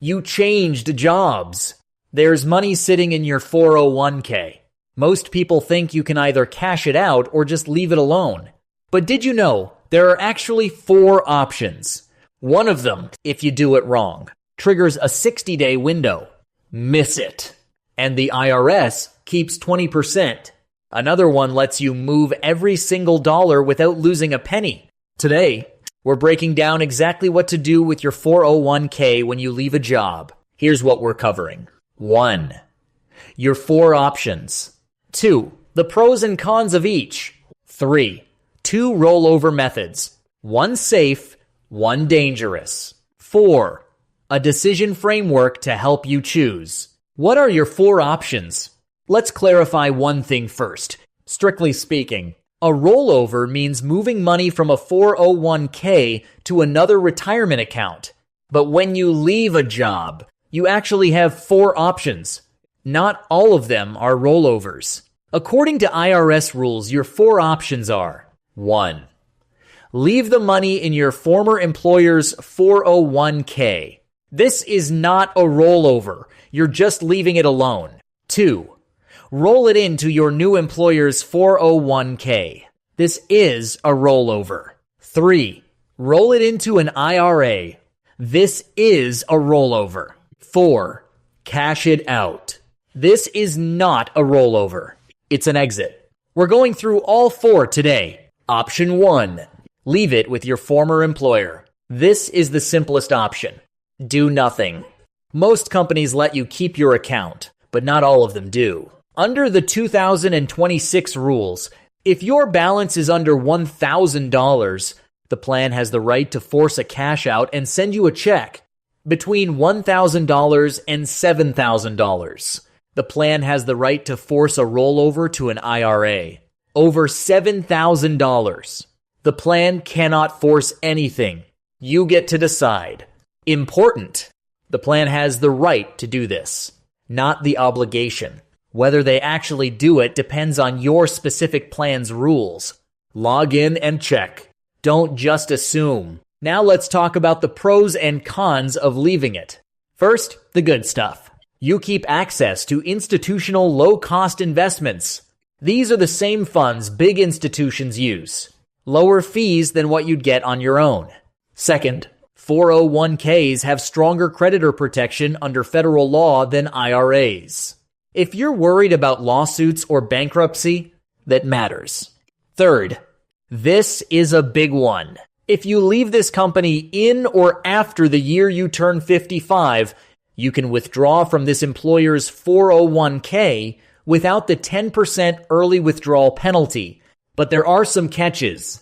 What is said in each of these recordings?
You changed jobs. There's money sitting in your 401k. Most people think you can either cash it out or just leave it alone. But did you know there are actually 4 options? One of them, if you do it wrong, triggers a 60-day window. Miss it. And the IRS keeps 20%. Another one lets you move every single dollar without losing a penny. Today, we're breaking down exactly what to do with your 401k when you leave a job. Here's what we're covering. 1. Your 4 options. 2. The pros and cons of each. 3. 2 rollover methods. 1 safe, 1 dangerous. 4. A decision framework to help you choose. What are your 4 options? Let's clarify one thing first. Strictly speaking, a rollover means moving money from a 401k to another retirement account. But when you leave a job, you actually have 4 options. Not all of them are rollovers. According to IRS rules, your 4 options are: 1. Leave the money in your former employer's 401k. This is not a rollover. You're just leaving it alone. 2. Roll it into your new employer's 401k. This is a rollover. 3. Roll it into an IRA. This is a rollover. 4. Cash it out. This is not a rollover. It's an exit. We're going through all 4 today. Option 1. Leave it with your former employer. This is the simplest option. Do nothing. Most companies let you keep your account, but not all of them do. Under the 2026 rules, if your balance is under $1,000, the plan has the right to force a cash out and send you a check. Between $1,000 and $7,000, the plan has the right to force a rollover to an IRA. Over $7,000, the plan cannot force anything. You get to decide. Important. The plan has the right to do this, not the obligation. Whether they actually do it depends on your specific plan's rules. Log in and check. Don't just assume. Now let's talk about the pros and cons of leaving it. First, the good stuff. You keep access to institutional low-cost investments. These are the same funds big institutions use. Lower fees than what you'd get on your own. Second, 401ks have stronger creditor protection under federal law than IRAs. If you're worried about lawsuits or bankruptcy, that matters. Third, this is a big one. If you leave this company in or after the year you turn 55, you can withdraw from this employer's 401k without the 10% early withdrawal penalty. But there are some catches.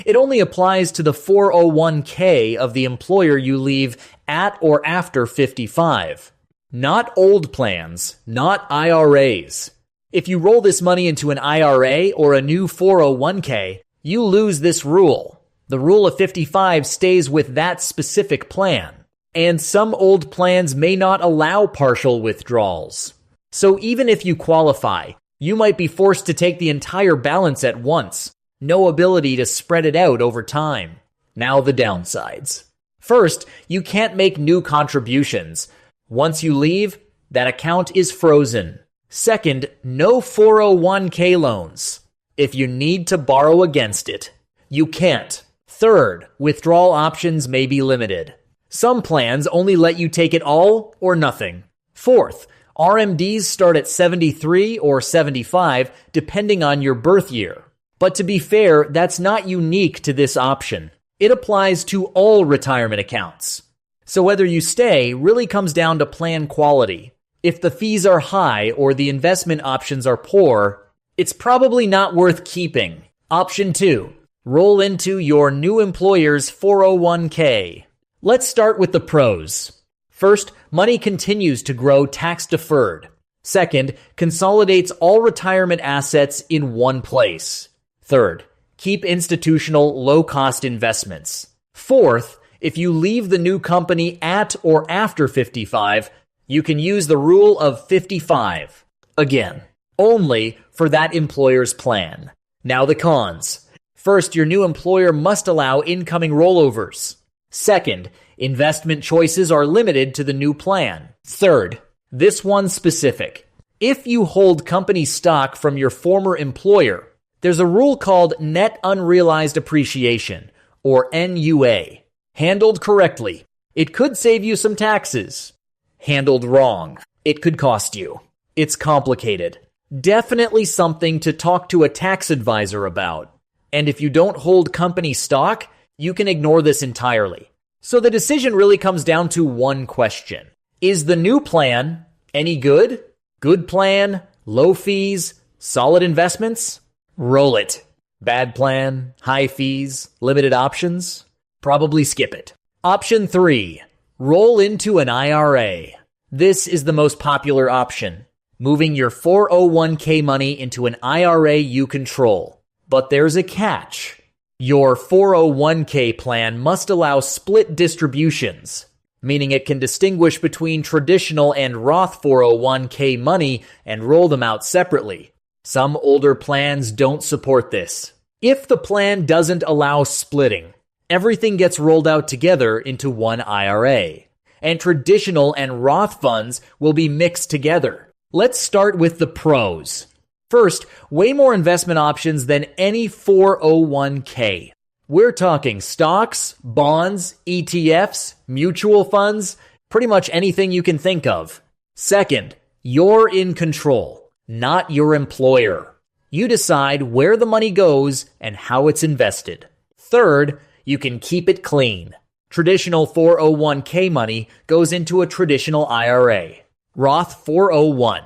It only applies to the 401k of the employer you leave at or after 55. Not old plans, not IRAs. If you roll this money into an IRA or a new 401k, you lose this rule. The rule of 55 stays with that specific plan. And some old plans may not allow partial withdrawals. So even if you qualify, you might be forced to take the entire balance at once. No ability to spread it out over time. Now the downsides. First, you can't make new contributions. Once you leave, that account is frozen. Second, no 401k loans. If you need to borrow against it, you can't. Third, withdrawal options may be limited. Some plans only let you take it all or nothing. Fourth, RMDs start at 73 or 75 depending on your birth year. But to be fair, that's not unique to this option. It applies to all retirement accounts. So whether you stay really comes down to plan quality. If the fees are high or the investment options are poor, it's probably not worth keeping. Option 2. Roll into your new employer's 401k. Let's start with the pros. First, money continues to grow tax-deferred. Second, consolidates all retirement assets in one place. Third, keep institutional low-cost investments. Fourth, if you leave the new company at or after 55, you can use the rule of 55. Again, only for that employer's plan. Now the cons. First, your new employer must allow incoming rollovers. Second, Investment choices are limited to the new plan. Third, this one's specific. If you hold company stock from your former employer, there's a rule called net unrealized appreciation, or NUA. Handled correctly, it could save you some taxes. Handled wrong, it could cost you. It's complicated. Definitely something to talk to a tax advisor about. And if you don't hold company stock, you can ignore this entirely. So the decision really comes down to one question. Is the new plan any good? Good plan? Low fees? Solid investments? Roll it. Bad plan? High fees? Limited options? Probably skip it. Option 3. Roll into an IRA. This is the most popular option. Moving your 401k money into an IRA you control. But there's a catch. Your 401k plan must allow split distributions, meaning it can distinguish between traditional and Roth 401k money and roll them out separately. Some older plans don't support this. If the plan doesn't allow splitting, everything gets rolled out together into one IRA, and traditional and Roth funds will be mixed together. Let's start with the pros. First, way more investment options than any 401k. We're talking stocks, bonds, ETFs, mutual funds, pretty much anything you can think of. Second, you're in control, not your employer. You decide where the money goes and how it's invested. Third, you can keep it clean. Traditional 401k money goes into a traditional IRA. Roth 401.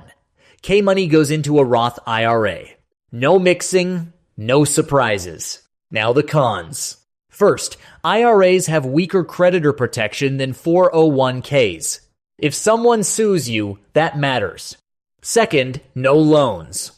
K money goes into a Roth IRA. No mixing, no surprises. Now the cons. First, IRAs have weaker creditor protection than 401ks. If someone sues you, that matters. Second, no loans.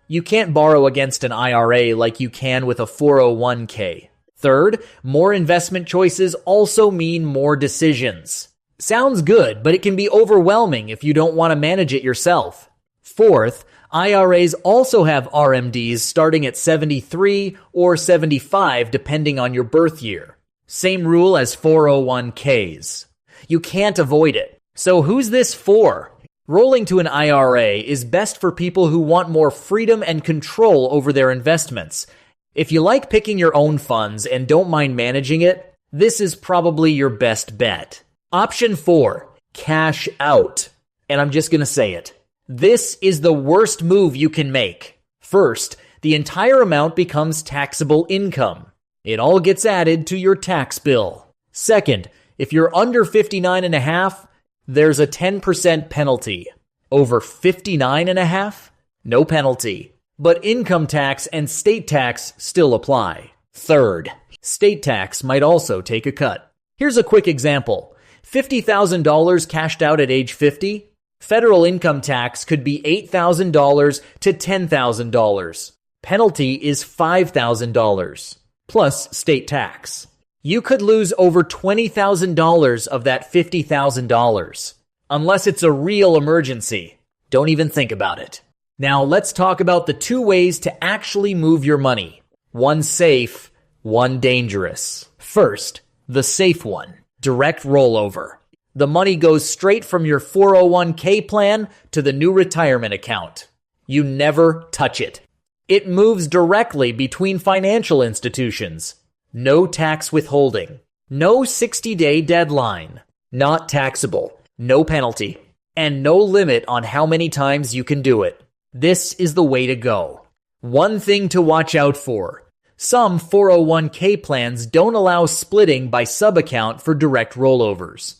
You can't borrow against an IRA like you can with a 401k. Third, more investment choices also mean more decisions. Sounds good, but it can be overwhelming if you don't want to manage it yourself. Fourth, IRAs also have RMDs starting at 73 or 75 depending on your birth year. Same rule as 401ks. You can't avoid it. So who's this for? Rolling to an IRA is best for people who want more freedom and control over their investments. If you like picking your own funds and don't mind managing it, this is probably your best bet. Option 4, cash out. And I'm just going to say it. This is the worst move you can make. First, the entire amount becomes taxable income. It all gets added to your tax bill. Second, if you're under 59.5, there's a 10% penalty. Over 59.5, no penalty. But income tax and state tax still apply. Third, state tax might also take a cut. Here's a quick example. $50,000 cashed out at age 50. Federal income tax could be $8,000 to $10,000. Penalty is $5,000, plus state tax. You could lose over $20,000 of that $50,000, unless it's a real emergency. Don't even think about it. Now let's talk about the two ways to actually move your money. One safe, one dangerous. First, the safe one, direct rollover. The money goes straight from your 401k plan to the new retirement account. You never touch it. It moves directly between financial institutions. No tax withholding. No 60-day deadline. Not taxable. No penalty. And no limit on how many times you can do it. This is the way to go. One thing to watch out for. Some 401k plans don't allow splitting by sub-account for direct rollovers.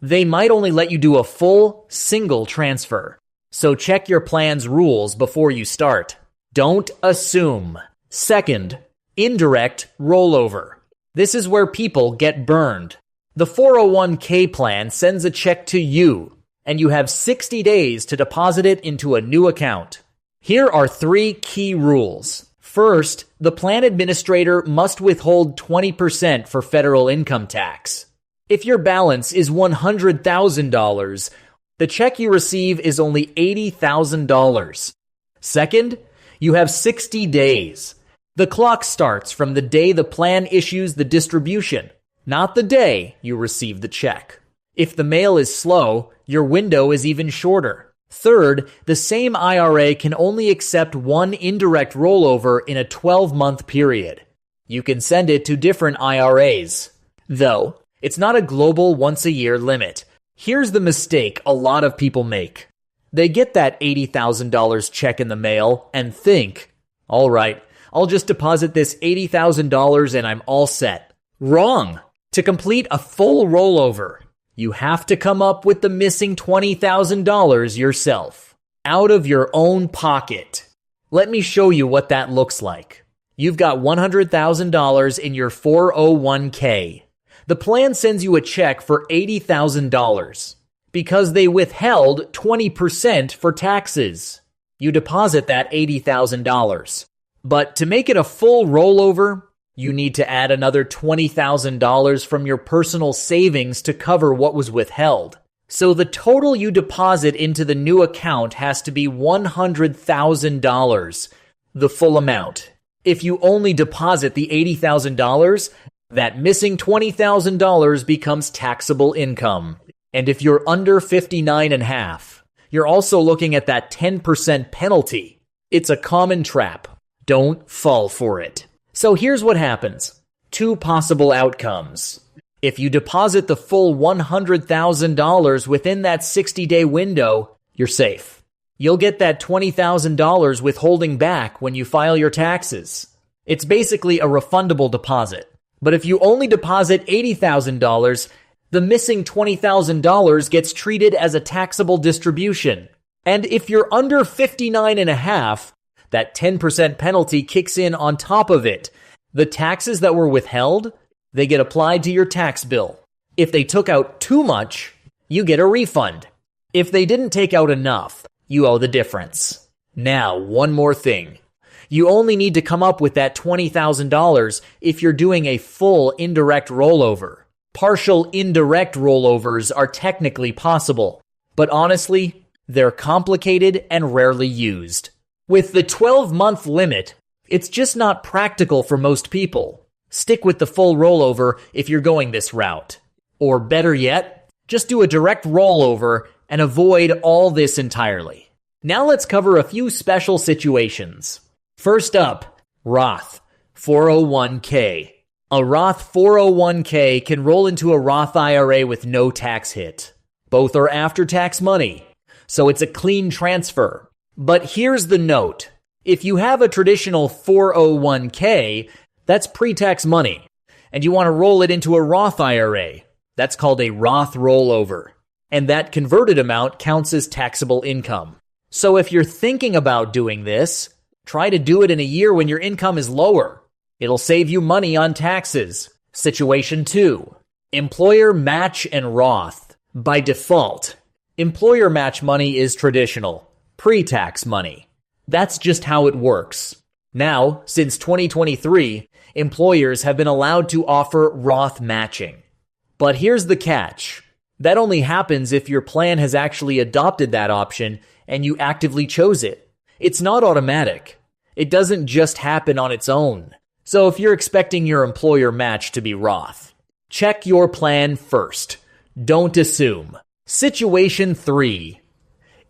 They might only let you do a full, single transfer. So check your plan's rules before you start. Don't assume. Second, indirect rollover. This is where people get burned. The 401k plan sends a check to you, and you have 60 days to deposit it into a new account. Here are 3 key rules. First, the plan administrator must withhold 20% for federal income tax. If your balance is $100,000, the check you receive is only $80,000. Second, you have 60 days. The clock starts from the day the plan issues the distribution. not the day you receive the check. If the mail is slow, your window is even shorter. Third, the same IRA can only accept one indirect rollover in a 12-month period. You can send it to different IRAs. Though, it's not a global once-a-year limit. Here's the mistake a lot of people make. They get that $80,000 check in the mail and think, all right, I'll just deposit this $80,000 and I'm all set. Wrong! To complete a full rollover, you have to come up with the missing $20,000 yourself, out of your own pocket. Let me show you what that looks like. You've got $100,000 in your 401k. The plan sends you a check for $80,000 because they withheld 20% for taxes. You deposit that $80,000. But to make it a full rollover, you need to add another $20,000 from your personal savings to cover what was withheld. So the total you deposit into the new account has to be $100,000, the full amount. If you only deposit the $80,000, that missing $20,000 becomes taxable income. And if you're under 59.5, you're also looking at that 10% penalty. It's a common trap. Don't fall for it. So here's what happens. Two possible outcomes. If you deposit the full $100,000 within that 60-day window, you're safe. You'll get that $20,000 withholding back when you file your taxes. It's basically a refundable deposit. But if you only deposit $80,000, the missing $20,000 gets treated as a taxable distribution. And if you're under 59.5, that 10% penalty kicks in on top of it. The taxes that were withheld, they get applied to your tax bill. If they took out too much, you get a refund. If they didn't take out enough, you owe the difference. Now, one more thing. You only need to come up with that $20,000 if you're doing a full indirect rollover. Partial indirect rollovers are technically possible, but honestly, they're complicated and rarely used. With the 12-month limit, it's just not practical for most people. Stick with the full rollover if you're going this route. Or better yet, just do a direct rollover and avoid all this entirely. Now let's cover a few special situations. First up, Roth 401k. A Roth 401k can roll into a Roth IRA with no tax hit. Both are after-tax money, so it's a clean transfer. But here's the note. If you have a traditional 401k, that's pre-tax money, and you want to roll it into a Roth IRA. That's called a Roth rollover, and that converted amount counts as taxable income. So if you're thinking about doing this, try to do it in a year when your income is lower. It'll save you money on taxes. Situation 2. Employer match and Roth. By default, employer match money is traditional, pre-tax money. That's just how it works. Now, since 2023, employers have been allowed to offer Roth matching. But here's the catch. That only happens if your plan has actually adopted that option and you actively chose it. It's not automatic. It doesn't just happen on its own. So if you're expecting your employer match to be Roth, check your plan first. Don't assume. Situation 3.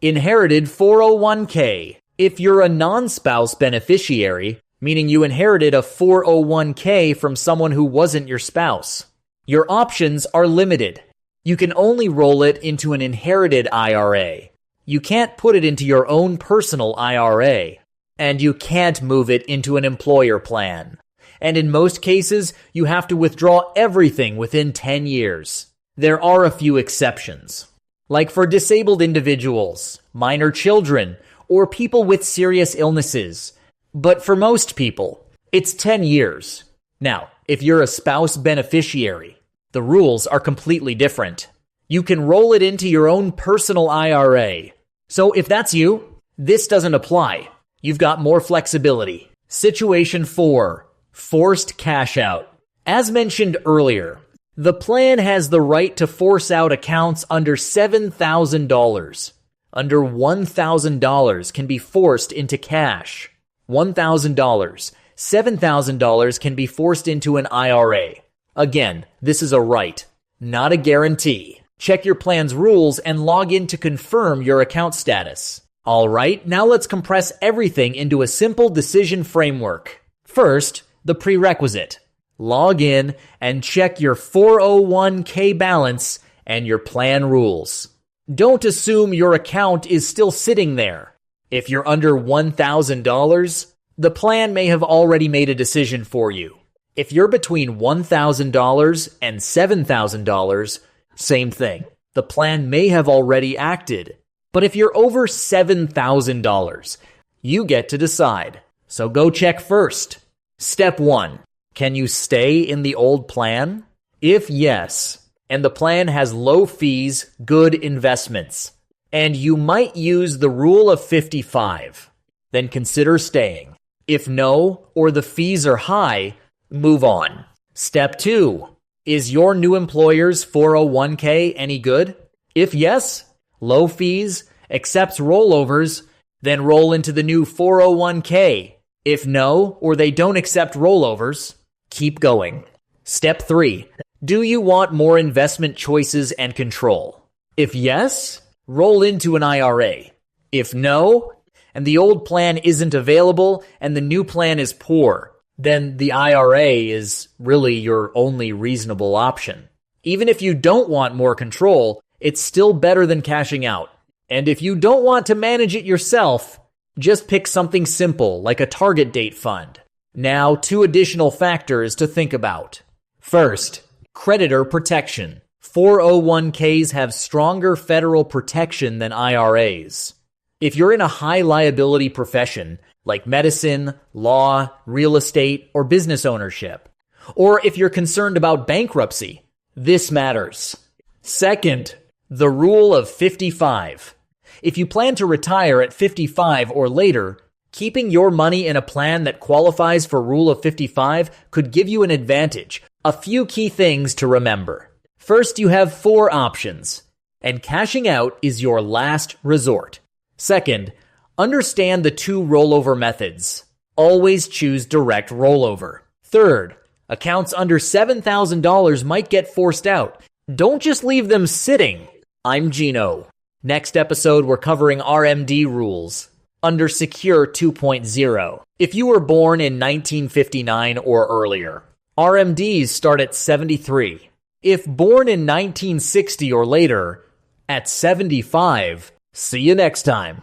Inherited 401k. If you're a non-spouse beneficiary, meaning you inherited a 401k from someone who wasn't your spouse, your options are limited. You can only roll it into an inherited IRA. You can't put it into your own personal IRA. And you can't move it into an employer plan. And in most cases, you have to withdraw everything within 10 years. There are a few exceptions, like for disabled individuals, minor children, or people with serious illnesses. But for most people, it's 10 years. Now, if you're a spouse beneficiary, the rules are completely different. You can roll it into your own personal IRA. So if that's you, this doesn't apply. You've got more flexibility. Situation 4. Forced cash out. As mentioned earlier, the plan has the right to force out accounts under $7,000. Under $1,000 can be forced into cash. $1,000. $7,000 can be forced into an IRA. Again, this is a right, not a guarantee. Check your plan's rules and log in to confirm your account status. Alright, now let's compress everything into a simple decision framework. First, the prerequisite. Log in and check your 401k balance and your plan rules. Don't assume your account is still sitting there. If you're under $1,000, the plan may have already made a decision for you. If you're between $1,000 and $7,000, same thing. The plan may have already acted. But if you're over $7,000, you get to decide. So go check first. Step 1. Can you stay in the old plan? If yes, and the plan has low fees, good investments, and you might use the rule of 55, then consider staying. If no, or the fees are high, move on. Step 2. Is your new employer's 401k any good? If yes, low fees, accepts rollovers, then roll into the new 401k. If no, or they don't accept rollovers, keep going. Step 3. Do you want more investment choices and control? If yes, roll into an IRA. If no, and the old plan isn't available and the new plan is poor, then the IRA is really your only reasonable option. Even if you don't want more control, it's still better than cashing out. And if you don't want to manage it yourself, just pick something simple like a target date fund. Now, 2 additional factors to think about. First, creditor protection. 401ks have stronger federal protection than IRAs. If you're in a high liability profession, like medicine, law, real estate, or business ownership, or if you're concerned about bankruptcy, this matters. Second, the rule of 55. If you plan to retire at 55 or later, keeping your money in a plan that qualifies for Rule of 55 could give you an advantage. A few key things to remember. First, you have 4 options, and cashing out is your last resort. Second, understand the 2 rollover methods. Always choose direct rollover. Third, accounts under $7,000 might get forced out. Don't just leave them sitting. I'm Gino. Next episode, we're covering RMD rules under Secure 2.0. If you were born in 1959 or earlier, RMDs start at 73. If born in 1960 or later, at 75. See you next time.